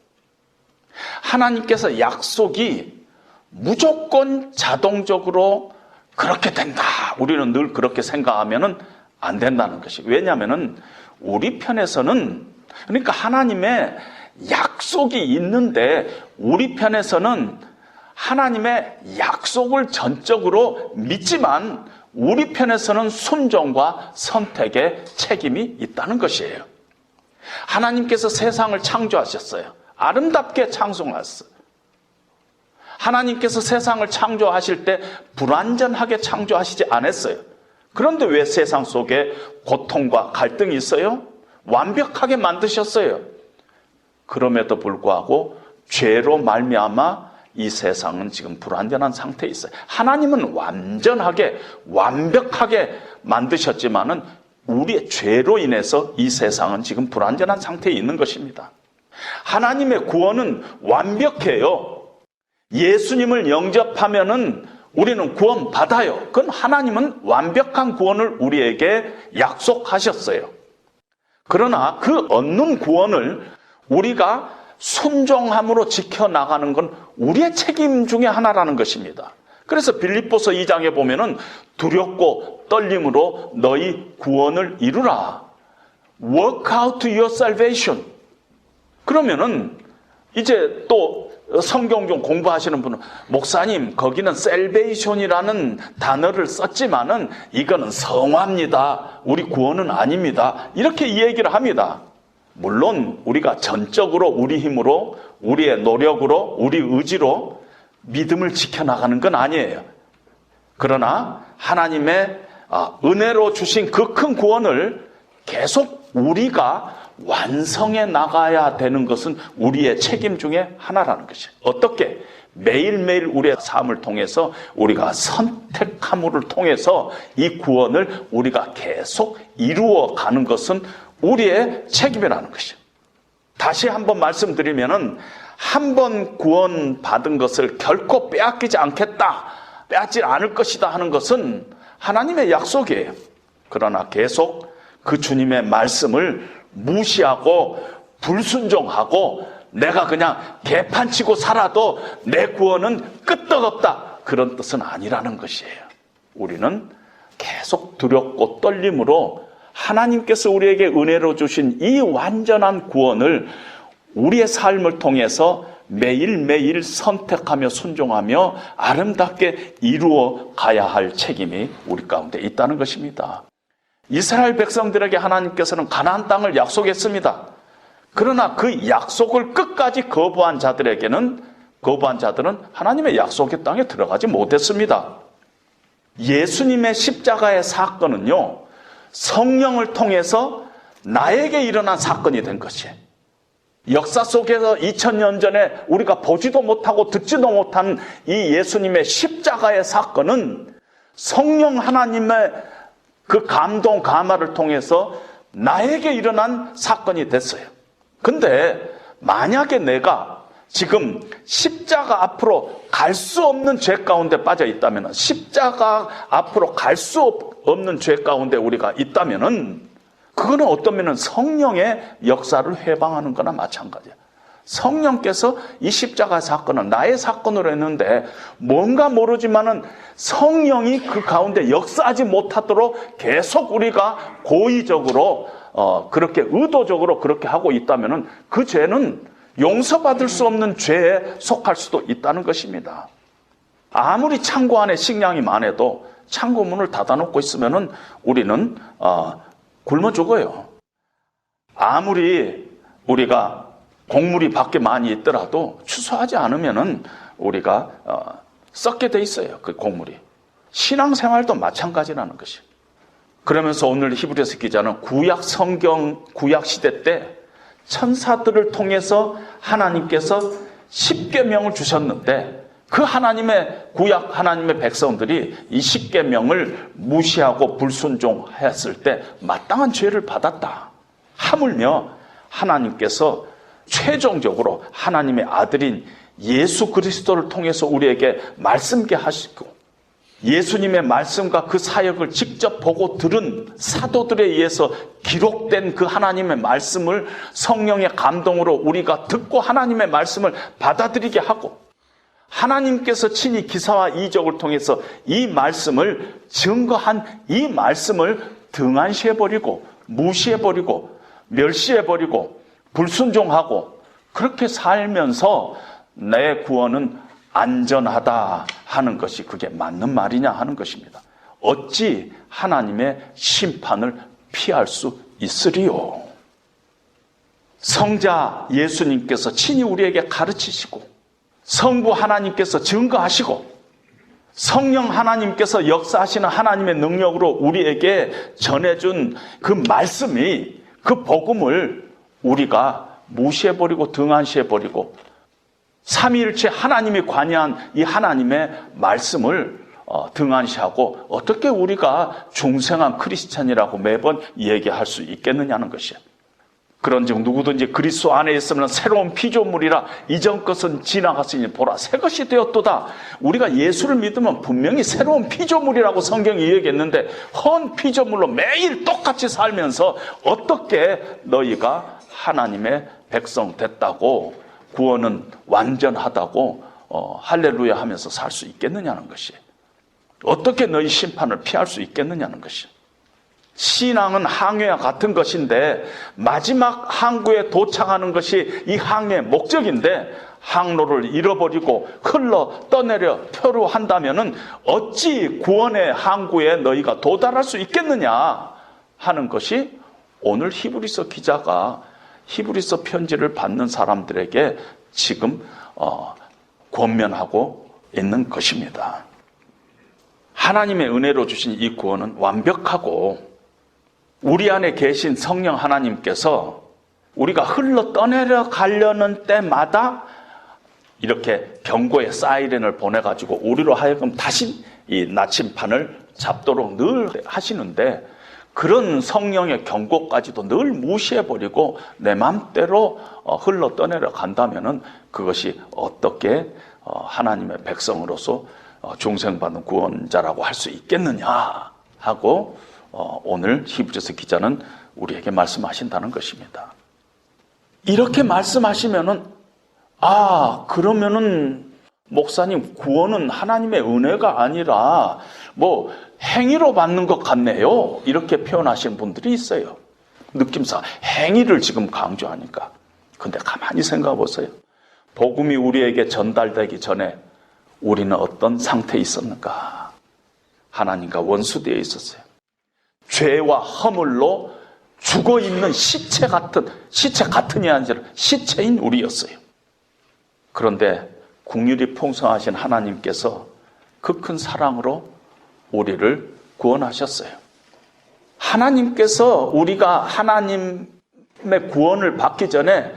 하나님께서 약속이 무조건 자동적으로 그렇게 된다, 우리는 늘 그렇게 생각하면 안 된다는 것이. 왜냐하면 우리 편에서는, 그러니까 하나님의 약속이 있는데 우리 편에서는 하나님의 약속을 전적으로 믿지만 우리 편에서는 순종과 선택의 책임이 있다는 것이에요. 하나님께서 세상을 창조하셨어요. 아름답게 창조하셨어요. 하나님께서 세상을 창조하실 때 불완전하게 창조하시지 않았어요. 그런데 왜 세상 속에 고통과 갈등이 있어요? 완벽하게 만드셨어요. 그럼에도 불구하고 죄로 말미암아 이 세상은 지금 불완전한 상태에 있어요. 하나님은 완전하게 완벽하게 만드셨지만은 우리의 죄로 인해서 이 세상은 지금 불완전한 상태에 있는 것입니다. 하나님의 구원은 완벽해요. 예수님을 영접하면은 우리는 구원 받아요. 그건 하나님은 완벽한 구원을 우리에게 약속하셨어요. 그러나 그 얻는 구원을 우리가 순종함으로 지켜나가는 건 우리의 책임 중에 하나라는 것입니다. 그래서 빌립보서 2장에 보면은 두렵고 떨림으로 너희 구원을 이루라. Work out your salvation. 그러면은 이제 또 성경 좀 공부하시는 분은 목사님 거기는 salvation이라는 단어를 썼지만은 이거는 성화입니다. 우리 구원은 아닙니다. 이렇게 이 얘기를 합니다. 물론 우리가 전적으로 우리 힘으로 우리의 노력으로 우리 의지로 믿음을 지켜나가는 건 아니에요. 그러나 하나님의 은혜로 주신 그 큰 구원을 계속 우리가 완성해 나가야 되는 것은 우리의 책임 중에 하나라는 것이에요. 어떻게? 매일매일 우리의 삶을 통해서 우리가 선택함을 통해서 이 구원을 우리가 계속 이루어가는 것은 우리의 책임이라는 것이에요. 다시 한번 말씀드리면은 한 번 구원받은 것을 결코 빼앗기지 않겠다, 빼앗지 않을 것이다 하는 것은 하나님의 약속이에요. 그러나 계속 그 주님의 말씀을 무시하고 불순종하고 내가 그냥 개판치고 살아도 내 구원은 끄떡없다, 그런 뜻은 아니라는 것이에요. 우리는 계속 두렵고 떨림으로 하나님께서 우리에게 은혜로 주신 이 완전한 구원을 우리의 삶을 통해서 매일매일 선택하며 순종하며 아름답게 이루어 가야 할 책임이 우리 가운데 있다는 것입니다. 이스라엘 백성들에게 하나님께서는 가나안 땅을 약속했습니다. 그러나 그 약속을 끝까지 거부한 자들은 하나님의 약속의 땅에 들어가지 못했습니다. 예수님의 십자가의 사건은요, 성령을 통해서 나에게 일어난 사건이 된 것이에요. 역사 속에서 2000년 전에 우리가 보지도 못하고 듣지도 못한 이 예수님의 십자가의 사건은 성령 하나님의 그 감동 감화를 통해서 나에게 일어난 사건이 됐어요. 근데 만약에 내가 지금 십자가 앞으로 갈 수 없는 죄 가운데 빠져 있다면, 십자가 앞으로 갈 수 없는 죄 가운데 우리가 있다면은, 그거는 어떤 면은 성령의 역사를 회방하는 거나 마찬가지야. 성령께서 이 십자가 사건은 나의 사건으로 했는데 뭔가 모르지만은 성령이 그 가운데 역사하지 못하도록 계속 우리가 고의적으로 그렇게 의도적으로 그렇게 하고 있다면은 그 죄는 용서받을 수 없는 죄에 속할 수도 있다는 것입니다. 아무리 창고 안에 식량이 많아도 창고 문을 닫아놓고 있으면은 우리는 굶어 죽어요. 아무리 우리가 곡물이 밖에 많이 있더라도 추수하지 않으면은 우리가 썩게 돼 있어요. 그 곡물이. 신앙생활도 마찬가지라는 것이에요. 그러면서 오늘 히브리서 기자는 구약 성경, 구약 시대 때 천사들을 통해서 하나님께서 십계명을 주셨는데 그 하나님의 구약 하나님의 백성들이 이 십계명을 무시하고 불순종했을 때 마땅한 죄를 받았다. 하물며 하나님께서 최종적으로 하나님의 아들인 예수 그리스도를 통해서 우리에게 말씀게 하시고 예수님의 말씀과 그 사역을 직접 보고 들은 사도들에 의해서 기록된 그 하나님의 말씀을 성령의 감동으로 우리가 듣고 하나님의 말씀을 받아들이게 하고 하나님께서 친히 기사와 이적을 통해서 이 말씀을 증거한 이 말씀을 등한시해버리고 무시해버리고 멸시해버리고 불순종하고 그렇게 살면서 내 구원은 안전하다 하는 것이 그게 맞는 말이냐 하는 것입니다. 어찌 하나님의 심판을 피할 수 있으리요? 성자 예수님께서 친히 우리에게 가르치시고 성부 하나님께서 증거하시고 성령 하나님께서 역사하시는 하나님의 능력으로 우리에게 전해준 그 말씀이 그 복음을 우리가 무시해버리고 등한시해버리고 삼위일체 하나님이 관여한 이 하나님의 말씀을 등한시하고 어떻게 우리가 중생한 크리스찬이라고 매번 얘기할 수 있겠느냐는 것이에요. 그런즉 누구든지 그리스도 안에 있으면 새로운 피조물이라 이전 것은 지나갔으니 보라 새 것이 되었도다. 우리가 예수를 믿으면 분명히 새로운 피조물이라고 성경이 얘기했는데 헌 피조물로 매일 똑같이 살면서 어떻게 너희가 하나님의 백성 됐다고 구원은 완전하다고 할렐루야 하면서 살 수 있겠느냐는 것이, 어떻게 너희 심판을 피할 수 있겠느냐는 것이. 신앙은 항해와 같은 것인데 마지막 항구에 도착하는 것이 이 항해의 목적인데 항로를 잃어버리고 흘러 떠내려 표류한다면 어찌 구원의 항구에 너희가 도달할 수 있겠느냐 하는 것이 오늘 히브리서 기자가 히브리서 편지를 받는 사람들에게 지금 권면하고 있는 것입니다. 하나님의 은혜로 주신 이 구원은 완벽하고 우리 안에 계신 성령 하나님께서 우리가 흘러 떠내려 가려는 때마다 이렇게 경고의 사이렌을 보내가지고 우리로 하여금 다시 이 나침판을 잡도록 늘 하시는데, 그런 성령의 경고까지도 늘 무시해버리고 내 맘대로 흘러 떠내려 간다면 그것이 어떻게 하나님의 백성으로서 중생받는 구원자라고 할 수 있겠느냐 하고 오늘 히브리서 기자는 우리에게 말씀하신다는 것입니다. 이렇게 말씀하시면은 그러면은 목사님, 구원은 하나님의 은혜가 아니라 뭐 행위로 받는 것 같네요, 이렇게 표현하시는 분들이 있어요. 느낌상 행위를 지금 강조하니까. 근데 가만히 생각해 보세요. 복음이 우리에게 전달되기 전에 우리는 어떤 상태에 있었는가? 하나님과 원수되어 있었어요. 죄와 허물로 죽어있는 시체 같은이 아니라 시체인 우리였어요. 그런데 긍휼이 풍성하신 하나님께서 그 큰 사랑으로 우리를 구원하셨어요. 하나님께서 우리가 하나님의 구원을 받기 전에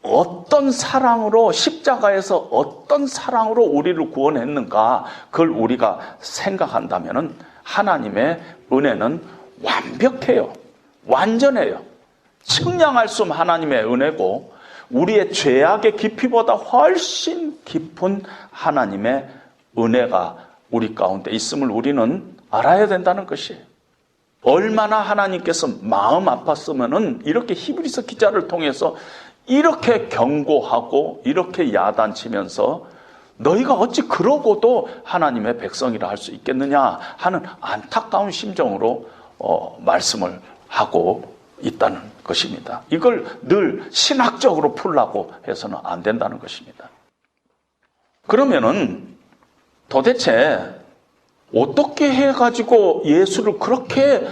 어떤 사랑으로, 십자가에서 어떤 사랑으로 우리를 구원했는가, 그걸 우리가 생각한다면 하나님의 은혜는 완벽해요. 완전해요. 측량할 수 없는 하나님의 은혜고 우리의 죄악의 깊이보다 훨씬 깊은 하나님의 은혜가 우리 가운데 있음을 우리는 알아야 된다는 것이. 얼마나 하나님께서 마음 아팠으면은 이렇게 히브리서 기자를 통해서 이렇게 경고하고 이렇게 야단치면서 너희가 어찌 그러고도 하나님의 백성이라 할 수 있겠느냐 하는 안타까운 심정으로 말씀을 하고 있다는 것입니다. 이걸 늘 신학적으로 풀라고 해서는 안 된다는 것입니다. 그러면은 도대체 어떻게 해가지고 예수를 그렇게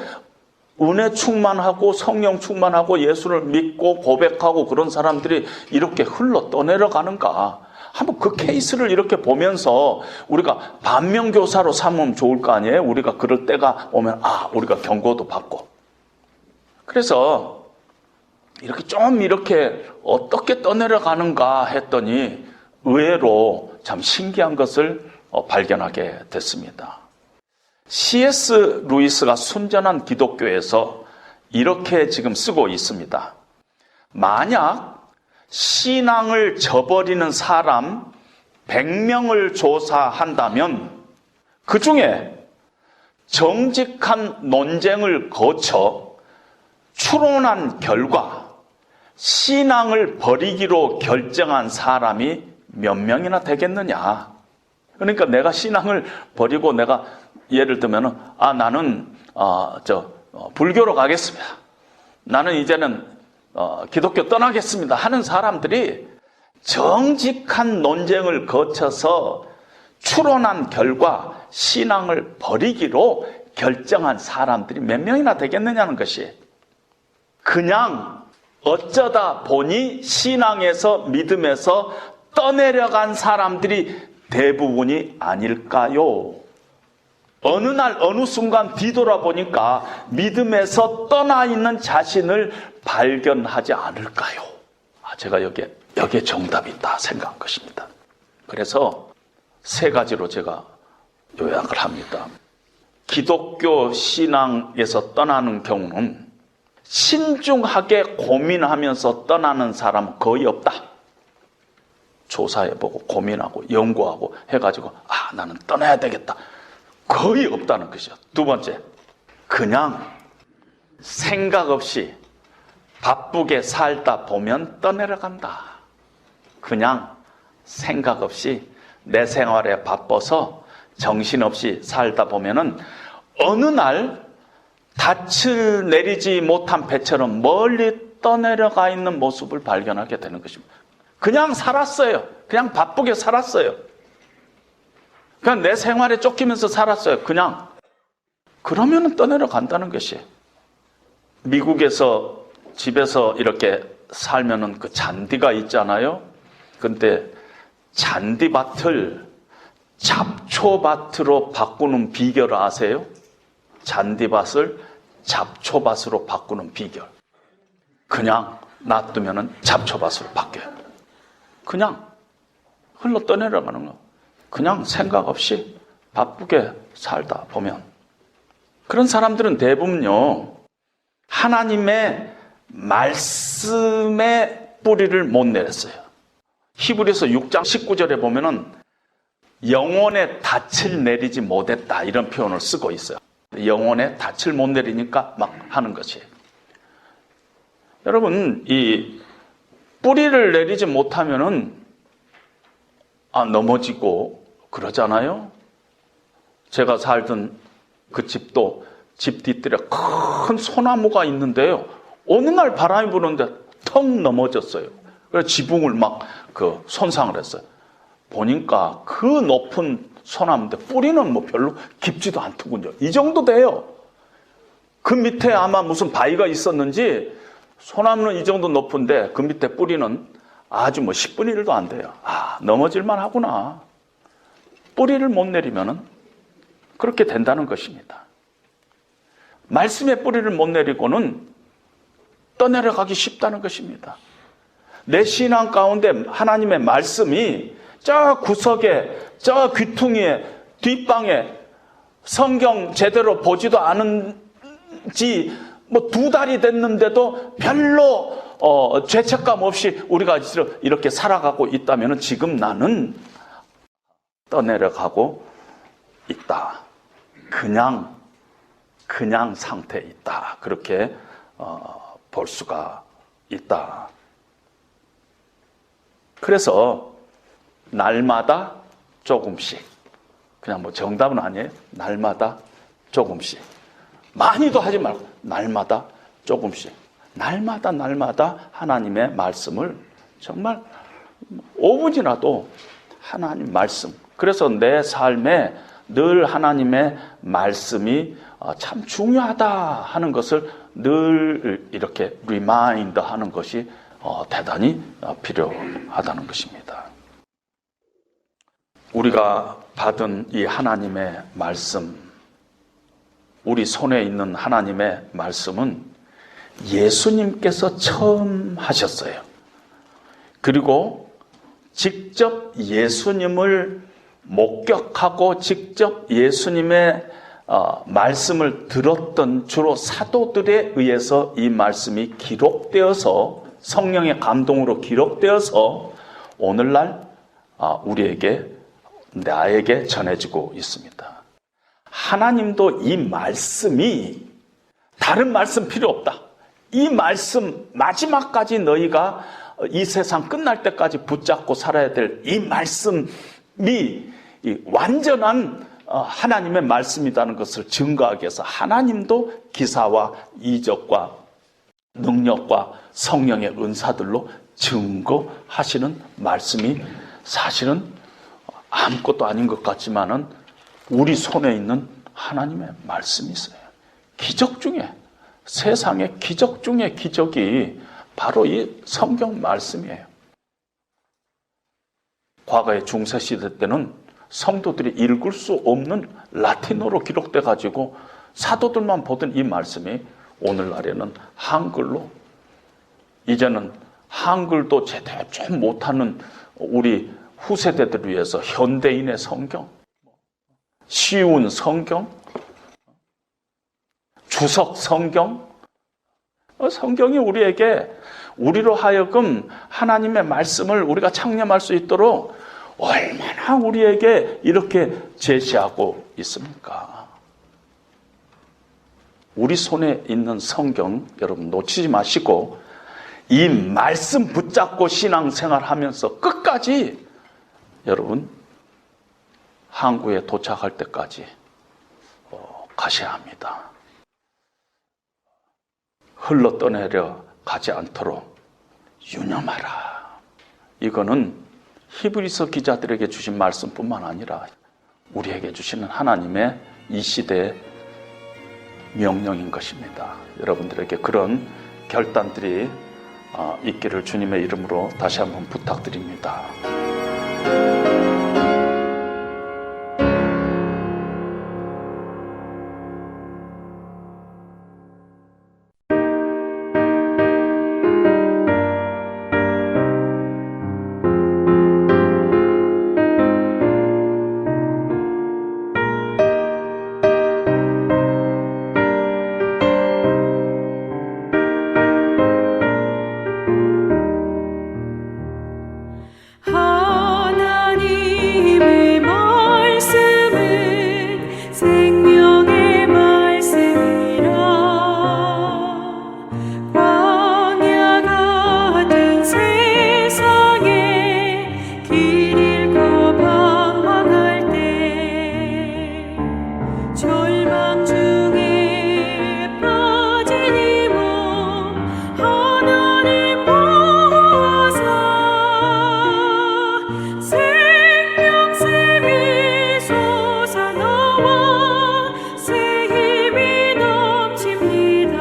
은혜 충만하고 성령 충만하고 예수를 믿고 고백하고 그런 사람들이 이렇게 흘러 떠내려가는가? 한번 그 케이스를 이렇게 보면서 우리가 반면교사로 삼으면 좋을 거 아니에요? 우리가 그럴 때가 오면 우리가 경고도 받고. 그래서 이렇게 어떻게 떠내려가는가 했더니 의외로 참 신기한 것을 발견하게 됐습니다. C.S. 루이스가 순전한 기독교에서 이렇게 지금 쓰고 있습니다. 만약 신앙을 저버리는 사람 100명을 조사한다면 그 중에 정직한 논쟁을 거쳐 추론한 결과 신앙을 버리기로 결정한 사람이 몇 명이나 되겠느냐. 그러니까 내가 신앙을 버리고 내가 예를 들면 나는 불교로 가겠습니다. 나는 이제는 기독교 떠나겠습니다 하는 사람들이 정직한 논쟁을 거쳐서 추론한 결과 신앙을 버리기로 결정한 사람들이 몇 명이나 되겠느냐는 것이. 그냥 어쩌다 보니 신앙에서 믿음에서 떠내려간 사람들이 대부분이 아닐까요? 어느 날 어느 순간 뒤돌아보니까 믿음에서 떠나 있는 자신을 발견하지 않을까요? 제가 여기에 정답이 있다 생각한 것입니다. 그래서 세 가지로 제가 요약을 합니다. 기독교 신앙에서 떠나는 경우는 신중하게 고민하면서 떠나는 사람은 거의 없다. 조사해보고 고민하고 연구하고 해가지고 나는 떠나야 되겠다. 거의 없다는 것이죠. 두 번째, 그냥 생각 없이 바쁘게 살다 보면 떠내려간다. 그냥 생각 없이 내 생활에 바빠서 정신없이 살다 보면은 어느 날 닻을 내리지 못한 배처럼 멀리 떠내려가 있는 모습을 발견하게 되는 것입니다. 그냥 살았어요. 그냥 바쁘게 살았어요. 그냥 내 생활에 쫓기면서 살았어요. 그냥. 그러면은 떠내려간다는 것이에요. 미국에서 집에서 이렇게 살면은 그 잔디가 있잖아요. 근데 잔디밭을 잡초밭으로 바꾸는 비결을 아세요? 잔디밭을 잡초밭으로 바꾸는 비결. 그냥 놔두면은 잡초밭으로 바뀌어요. 그냥 흘러 떠내려가는 거. 그냥 생각 없이 바쁘게 살다 보면. 그런 사람들은 대부분요, 하나님의 말씀의 뿌리를 못 내렸어요. 히브리서 6장 19절에 보면은 영혼의 닻을 내리지 못했다 이런 표현을 쓰고 있어요. 영혼의 닻을 못 내리니까 막 하는 것이에요. 여러분, 이 뿌리를 내리지 못하면은 넘어지고 그러잖아요. 제가 살던 그 집도 집 뒤뜰에 큰 소나무가 있는데요. 어느 날 바람이 부는데 턱 넘어졌어요. 그래서 지붕을 막 손상을 했어요. 보니까 그 높은 소나무인데 뿌리는 뭐 별로 깊지도 않더군요. 이 정도 돼요. 그 밑에 아마 무슨 바위가 있었는지 소나무는 이 정도 높은데 그 밑에 뿌리는 아주 10분의 1도 안 돼요. 넘어질만 하구나. 뿌리를 못 내리면은 그렇게 된다는 것입니다. 말씀의 뿌리를 못 내리고는 떠내려가기 쉽다는 것입니다. 내 신앙 가운데 하나님의 말씀이 저 구석에, 저 귀퉁이에, 뒷방에 성경 제대로 보지도 않은지 2달이 됐는데도 별로 죄책감 없이 우리가 이렇게 살아가고 있다면 지금 나는 떠내려가고 있다. 그냥 상태에 있다. 그렇게 볼 수가 있다. 그래서 날마다 조금씩, 그냥 정답은 아니에요. 날마다 조금씩. 많이도 하지 말고 날마다 조금씩. 날마다 하나님의 말씀을 정말 5분이라도 하나님 말씀. 그래서 내 삶에 늘 하나님의 말씀이 참 중요하다 하는 것을 늘 이렇게 리마인드 하는 것이 대단히 필요하다는 것입니다. 우리가 받은 이 하나님의 말씀, 우리 손에 있는 하나님의 말씀은 예수님께서 처음 하셨어요. 그리고 직접 예수님을 목격하고 직접 예수님의 말씀을 들었던 주로 사도들에 의해서 이 말씀이 기록되어서 성령의 감동으로 기록되어서 오늘날 우리에게, 나에게 전해지고 있습니다. 하나님도 이 말씀이 다른 말씀 필요 없다. 이 말씀 마지막까지 너희가 이 세상 끝날 때까지 붙잡고 살아야 될 이 말씀이 완전한 하나님의 말씀이라는 것을 증거하기 위해서 하나님도 기사와 이적과 능력과 성령의 은사들로 증거하시는 말씀이 사실은 아무것도 아닌 것 같지만은 우리 손에 있는 하나님의 말씀이 있어요. 기적 중에, 세상의 기적 중에 기적이 바로 이 성경 말씀이에요. 과거의 중세시대 때는 성도들이 읽을 수 없는 라틴어로 기록돼 가지고 사도들만 보던 이 말씀이 오늘날에는 한글로, 이제는 한글도 제대로 좀 못하는 우리 후세대들을 위해서 현대인의 성경, 쉬운 성경, 주석 성경, 성경이 우리로 하여금 하나님의 말씀을 우리가 창념할 수 있도록 얼마나 우리에게 이렇게 제시하고 있습니까? 우리 손에 있는 성경 여러분 놓치지 마시고 이 말씀 붙잡고 신앙생활 하면서 끝까지 여러분 항구에 도착할 때까지 가셔야 합니다. 흘러 떠내려 가지 않도록 유념하라. 이거는 히브리서 기자들에게 주신 말씀뿐만 아니라 우리에게 주시는 하나님의 이 시대의 명령인 것입니다. 여러분들에게 그런 결단들이 있기를 주님의 이름으로 다시 한번 부탁드립니다. 하나님의 말씀은 생명의 말씀이라 광야 같은 세상에 길 잃고 방황할 때 절망 중에 빠진 이 몸 하나님 보호하사 생명샘이 솟아나와 새 힘이 넘칩니다.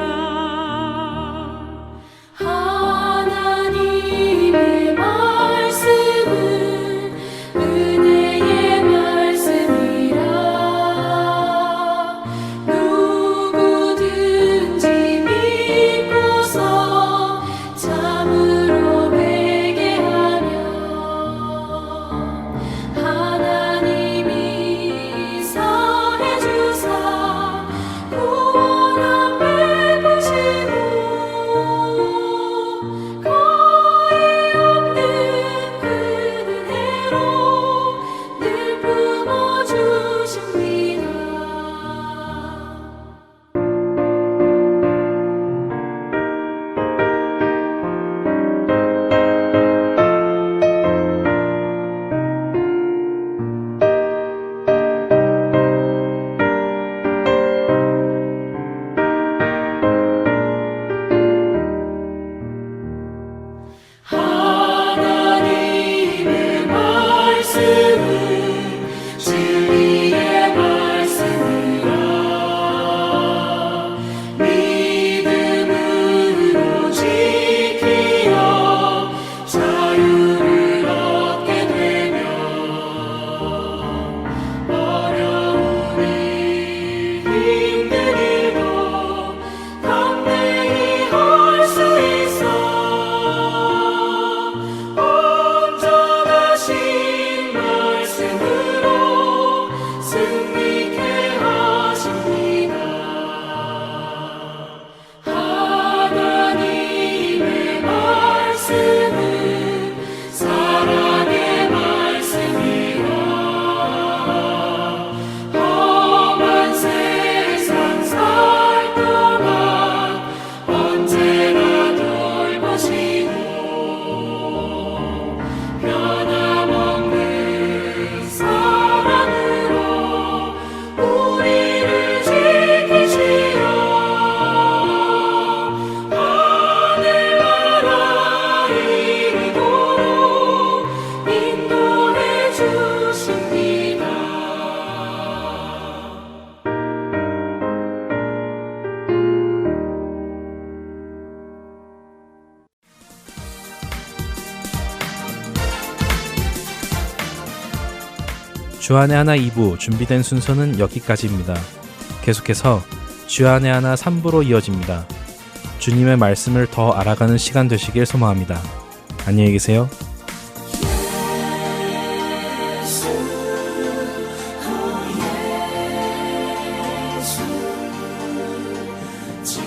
하나님의 말씀은 은혜의 말씀이라 누구든지 믿고서 참으로 회개하며 하나님이 사해 주사 구원함 베푸시고 거의 없는 그 은혜로 늘 품어 주십니다. 하나님의 말씀은 진리의 말씀이라 믿음으로 지키어 자유를 얻게 되며 어려운 일 힘든 일도 담대히 할 수 있어 온전하신 말씀으로 승리케 하십니다. 하나님의 말씀은 사랑의 말씀이라 험한 세상 살 동안 언제나 돌보시고 변함없는 사랑으로 우리를 지키시어 하늘나라 이루도록 인도해 주십니다. 주안의 하나 2부 준비된 순서는 여기까지입니다. 계속해서 주안의 하나 3부로 이어집니다. 주님의 말씀을 더 알아가는 시간 되시길 소망합니다. 안녕히 계세요. 예수